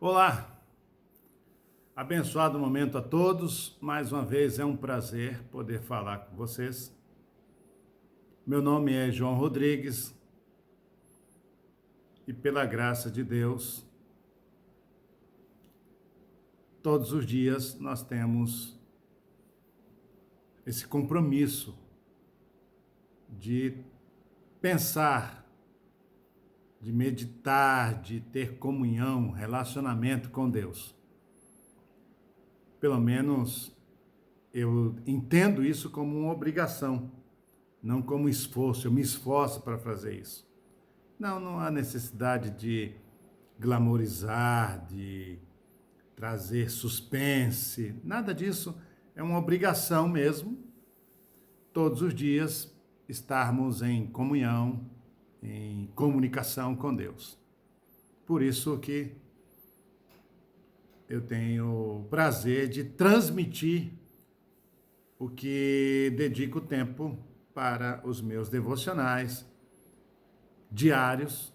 Olá, abençoado momento a todos. Mais uma vez é um prazer poder falar com vocês. Meu nome é João Rodrigues e pela graça de Deus, todos os dias nós temos esse compromisso de pensar, de meditar, de ter comunhão, relacionamento com Deus. Pelo menos eu entendo isso como uma obrigação, não como esforço. Eu me esforço para fazer isso. Não há necessidade de glamorizar, de trazer suspense, nada disso. É uma obrigação mesmo, todos os dias, estarmos em comunhão, em comunicação com Deus. Por isso que eu tenho o prazer de transmitir o que dedico tempo para os meus devocionais diários,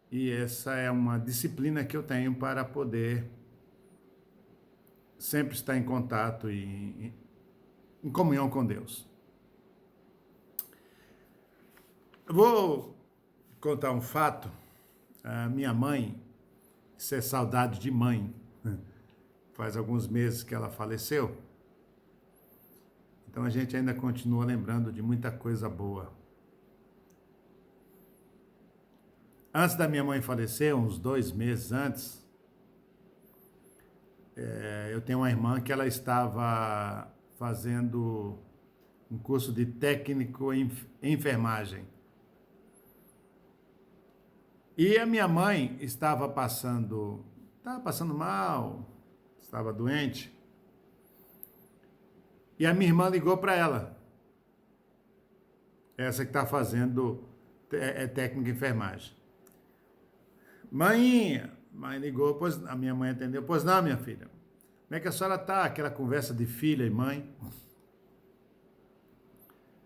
e essa é uma disciplina que eu tenho para poder sempre estar em contato e em comunhão com Deus. Eu vou contar um fato. A minha mãe, isso é saudade de mãe, faz alguns meses que ela faleceu, então a gente ainda continua lembrando de muita coisa boa. Antes da minha mãe falecer, uns 2 meses antes, eu tenho uma irmã que ela estava fazendo um curso de técnico em enfermagem. E a minha mãe estava passando mal, estava doente. E a minha irmã ligou para ela, essa que está fazendo técnico em enfermagem. Mãe ligou, pois a minha mãe atendeu. Pois não, minha filha, como é que a senhora está? Aquela conversa de filha e mãe.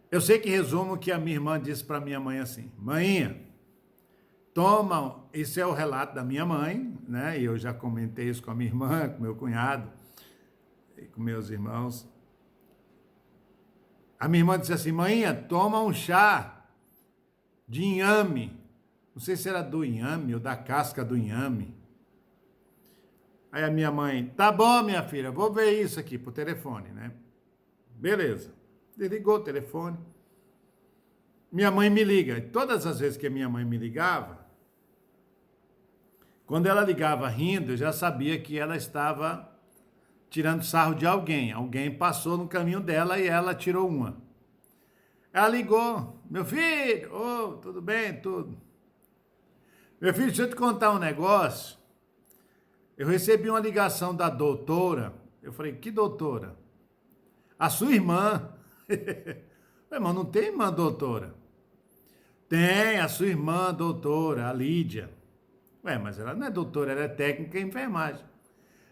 Eu sei que resumo que a minha irmã disse para minha mãe assim: Mãinha, toma, esse é o relato da minha mãe, né? E eu já comentei isso com a minha irmã, com meu cunhado e com meus irmãos. A minha irmã disse assim: Mãinha, toma um chá de inhame. Não sei se era do inhame ou da casca do inhame. Aí a minha mãe: tá bom, minha filha, vou ver isso aqui por telefone, né? Beleza. Desligou o telefone. Minha mãe me liga. E todas as vezes que a minha mãe me ligava, quando ela ligava rindo, eu já sabia que ela estava tirando sarro de alguém. Alguém passou no caminho dela e ela tirou uma. Ela ligou: meu filho, tudo bem? Tudo. Meu filho, deixa eu te contar um negócio. Eu recebi uma ligação da doutora. Eu falei: que doutora? A sua irmã. Mas não tem irmã doutora? Tem, a sua irmã doutora, a Lídia. Mas ela não é doutora, ela é técnica em enfermagem.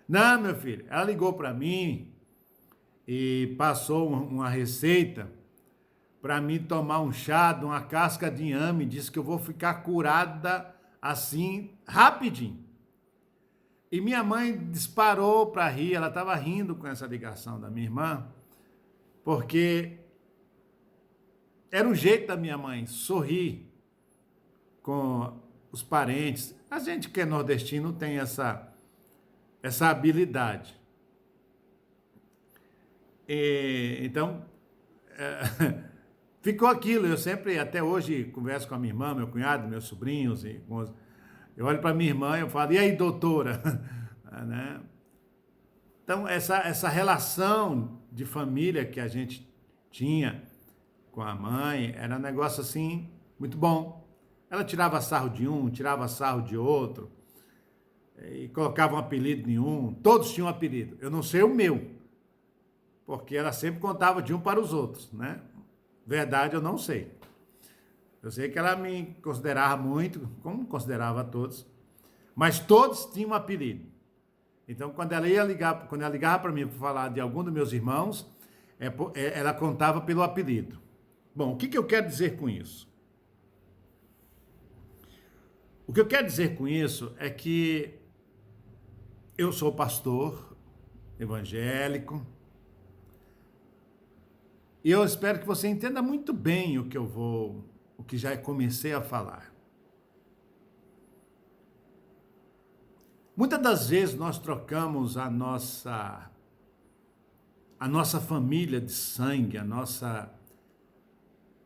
Não, meu filho, ela ligou para mim e passou uma receita para mim tomar um chá de uma casca de inhame, disse que eu vou ficar curada assim, rapidinho. E minha mãe disparou para rir, ela estava rindo com essa ligação da minha irmã, porque era o jeito da minha mãe sorrir com os parentes. A gente que é nordestino tem essa habilidade. Então, ficou aquilo. Eu sempre, até hoje, converso com a minha irmã, meu cunhado, meus sobrinhos. Eu olho para minha irmã e eu falo: e aí, doutora? Né? Então, essa relação de família que a gente tinha com a mãe era um negócio assim, muito bom. Ela tirava sarro de um, tirava sarro de outro, e colocava um apelido em um. Todos tinham um apelido. Eu não sei o meu, porque ela sempre contava de um para os outros, né? Verdade, eu não sei. Eu sei que ela me considerava muito, como considerava todos, mas todos tinham um apelido. Então, quando ela ligava para mim para falar de algum dos meus irmãos, ela contava pelo apelido. Bom, o que eu quero dizer com isso? O que eu quero dizer com isso é que Eu sou pastor evangélico e eu espero que você entenda muito bem o que já comecei a falar. Muitas das vezes nós trocamos a nossa família de sangue, a nossa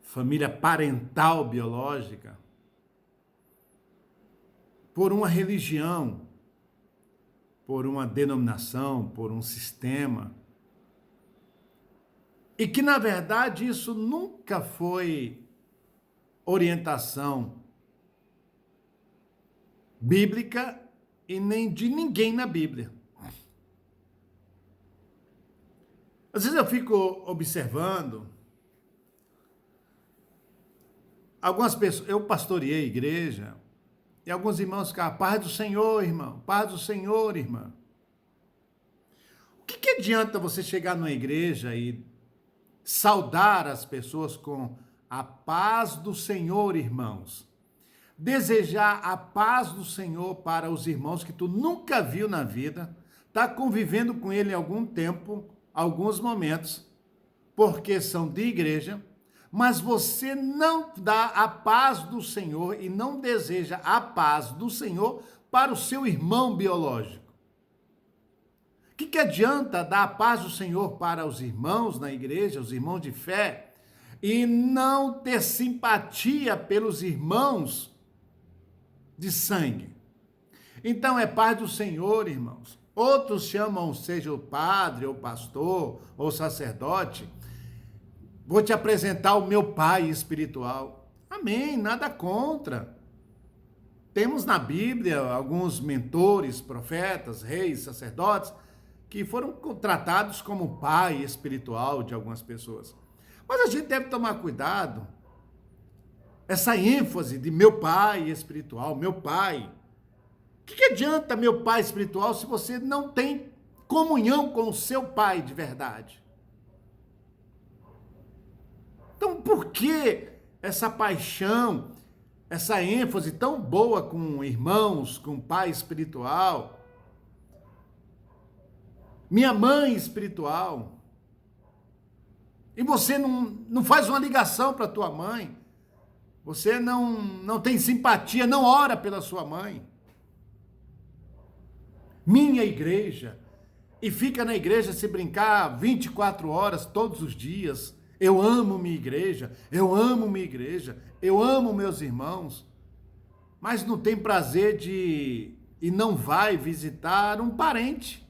família parental biológica, por uma religião, por uma denominação, por um sistema. E que, na verdade, isso nunca foi orientação bíblica e nem de ninguém na Bíblia. Às vezes eu fico observando algumas pessoas, eu pastoreei a igreja, e alguns irmãos ficavam, paz do Senhor, irmão, paz do Senhor, irmã. O que adianta você chegar numa igreja e saudar as pessoas com a paz do Senhor, irmãos? Desejar a paz do Senhor para os irmãos que tu nunca viu na vida, tá convivendo com ele em algum tempo, alguns momentos, porque são de igreja, mas você não dá a paz do Senhor e não deseja a paz do Senhor para o seu irmão biológico. O que adianta dar a paz do Senhor para os irmãos na igreja, os irmãos de fé, e não ter simpatia pelos irmãos de sangue? Então é paz do Senhor, irmãos. Outros chamam, seja o padre, ou pastor, ou sacerdote, vou te apresentar o meu pai espiritual. Amém, nada contra. Temos na Bíblia alguns mentores, profetas, reis, sacerdotes, que foram tratados como pai espiritual de algumas pessoas. Mas a gente deve tomar cuidado. Essa ênfase de meu pai espiritual, meu pai. O que adianta meu pai espiritual se você não tem comunhão com o seu pai de verdade? Então, por que essa paixão, essa ênfase tão boa com irmãos, com pai espiritual? Minha mãe espiritual. E você não faz uma ligação para a tua mãe. Você não tem simpatia, não ora pela sua mãe. Minha igreja. E fica na igreja se brincar 24 horas todos os dias. Eu amo minha igreja, eu amo minha igreja, eu amo meus irmãos, mas não tem prazer e não vai visitar um parente,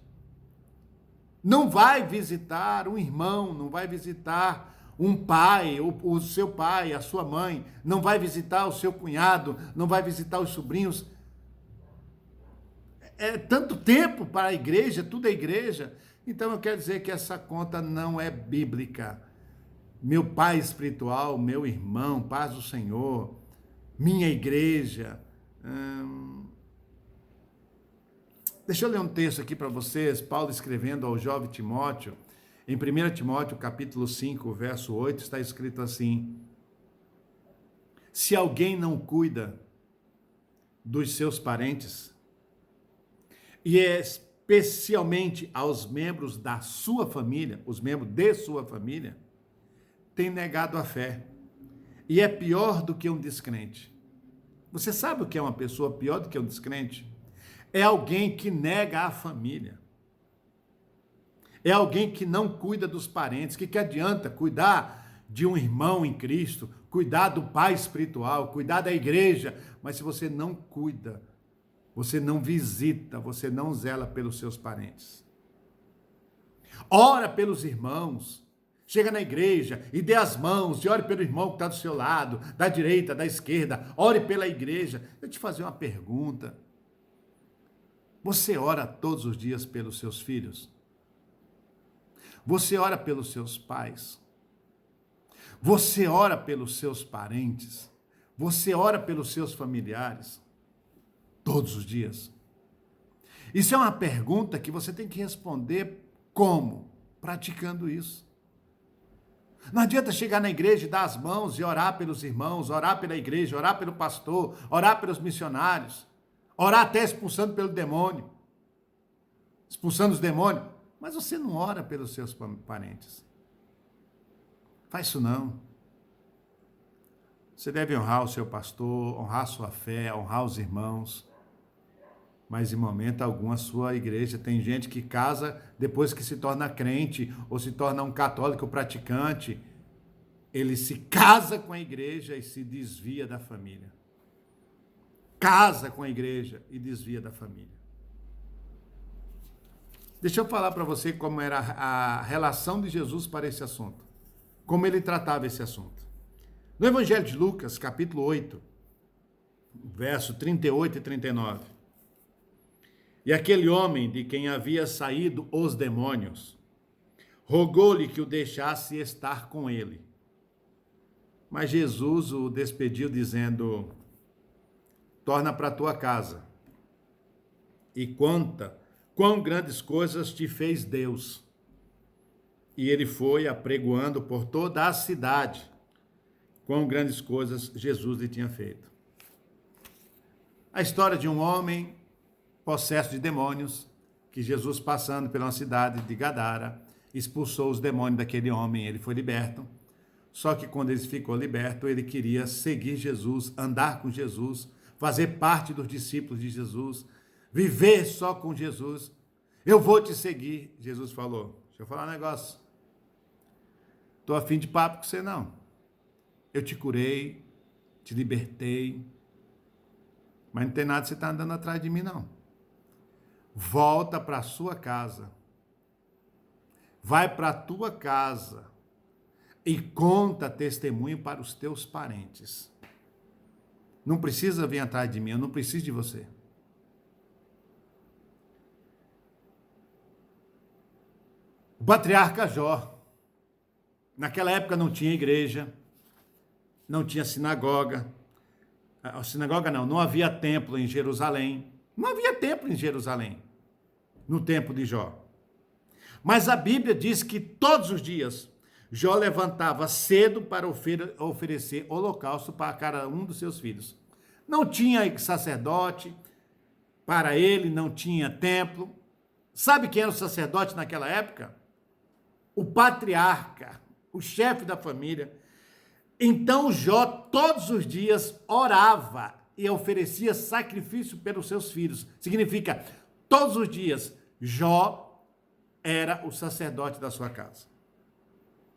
não vai visitar um irmão, não vai visitar um pai, o seu pai, a sua mãe, não vai visitar o seu cunhado, não vai visitar os sobrinhos. É tanto tempo para a igreja, tudo é igreja. Então eu quero dizer que essa conta não é bíblica. Meu pai espiritual, meu irmão, paz do Senhor, minha igreja. Deixa eu ler um texto aqui para vocês, Paulo escrevendo ao jovem Timóteo, em 1 Timóteo, capítulo 5, verso 8, está escrito assim: se alguém não cuida dos seus parentes, e especialmente aos membros da sua família, os membros de sua família, tem negado a fé e é pior do que um descrente. Você sabe o que é uma pessoa pior do que um descrente? É alguém que nega a família. É alguém que não cuida dos parentes. Que adianta cuidar de um irmão em Cristo, cuidar do pai espiritual, cuidar da igreja, mas se você não cuida, você não visita, você não zela pelos seus parentes. Ora pelos irmãos. Chega na igreja e dê as mãos e ore pelo irmão que está do seu lado, da direita, da esquerda, ore pela igreja. Eu te fazer uma pergunta. Você ora todos os dias pelos seus filhos? Você ora pelos seus pais? Você ora pelos seus parentes? Você ora pelos seus familiares? Todos os dias? Isso é uma pergunta que você tem que responder como? Praticando isso. Não adianta chegar na igreja e dar as mãos e orar pelos irmãos, orar pela igreja, orar pelo pastor, orar pelos missionários, orar até expulsando pelo demônio. expulsando os demônios, mas você não ora pelos seus parentes. Faz isso não. Você deve honrar o seu pastor, honrar a sua fé, honrar os irmãos, mas em momento algum a sua igreja. Tem gente que casa depois que se torna crente ou se torna um católico praticante. Ele se casa com a igreja e se desvia da família. Casa com a igreja e desvia da família. Deixa eu falar para você como era a relação de Jesus para esse assunto. Como ele tratava esse assunto. No Evangelho de Lucas, capítulo 8, verso 38 e 39. E aquele homem de quem havia saído os demônios, rogou-lhe que o deixasse estar com ele. Mas Jesus o despediu dizendo, torna para tua casa e conta quão grandes coisas te fez Deus. E ele foi apregoando por toda a cidade quão grandes coisas Jesus lhe tinha feito. A história de um homem possesso de demônios, que Jesus, passando pela cidade de Gadara, expulsou os demônios daquele homem, ele foi liberto. Só que quando ele ficou liberto, ele queria seguir Jesus, andar com Jesus, fazer parte dos discípulos de Jesus, viver só com Jesus. Eu vou te seguir, Jesus falou. Deixa eu falar um negócio. Estou a fim de papo com você, não. Eu te curei, te libertei, mas não tem nada de você estar andando atrás de mim, não. Volta para a sua casa. Vai para a tua casa e conta testemunho para os teus parentes. Não precisa vir atrás de mim, eu não preciso de você. O patriarca Jó, naquela época não tinha igreja, não tinha sinagoga. Não havia templo em Jerusalém. Não havia templo em Jerusalém, no tempo de Jó. Mas a Bíblia diz que todos os dias Jó levantava cedo para oferecer holocausto para cada um dos seus filhos. Não tinha sacerdote, para ele não tinha templo. Sabe quem era o sacerdote naquela época? O patriarca, o chefe da família. Então Jó todos os dias orava e oferecia sacrifício pelos seus filhos. Significa, todos os dias Jó era o sacerdote da sua casa.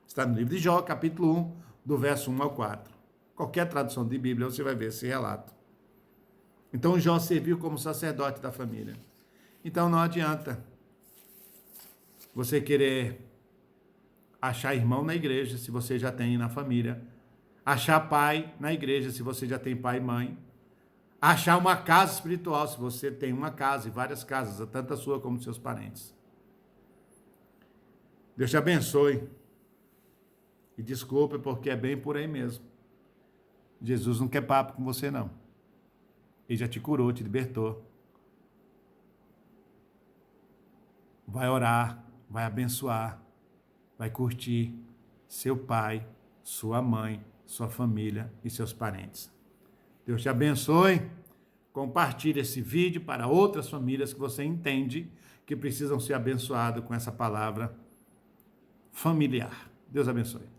Está no livro de Jó, capítulo 1, do verso 1 ao 4. Qualquer tradução de Bíblia você vai ver esse relato. Então Jó serviu como sacerdote da família. Então não adianta você querer achar irmão na igreja se você já tem na família. Achar pai na igreja se você já tem pai e mãe. Achar uma casa espiritual se você tem uma casa e várias casas, tanto a sua como dos seus parentes. Deus te abençoe. E desculpe porque é bem por aí mesmo. Jesus não quer papo com você não. Ele já te curou, te libertou. Vai orar, vai abençoar, vai curtir seu pai, sua mãe, sua família e seus parentes. Deus te abençoe. Compartilhe esse vídeo para outras famílias que você entende que precisam ser abençoadas com essa palavra familiar. Deus abençoe.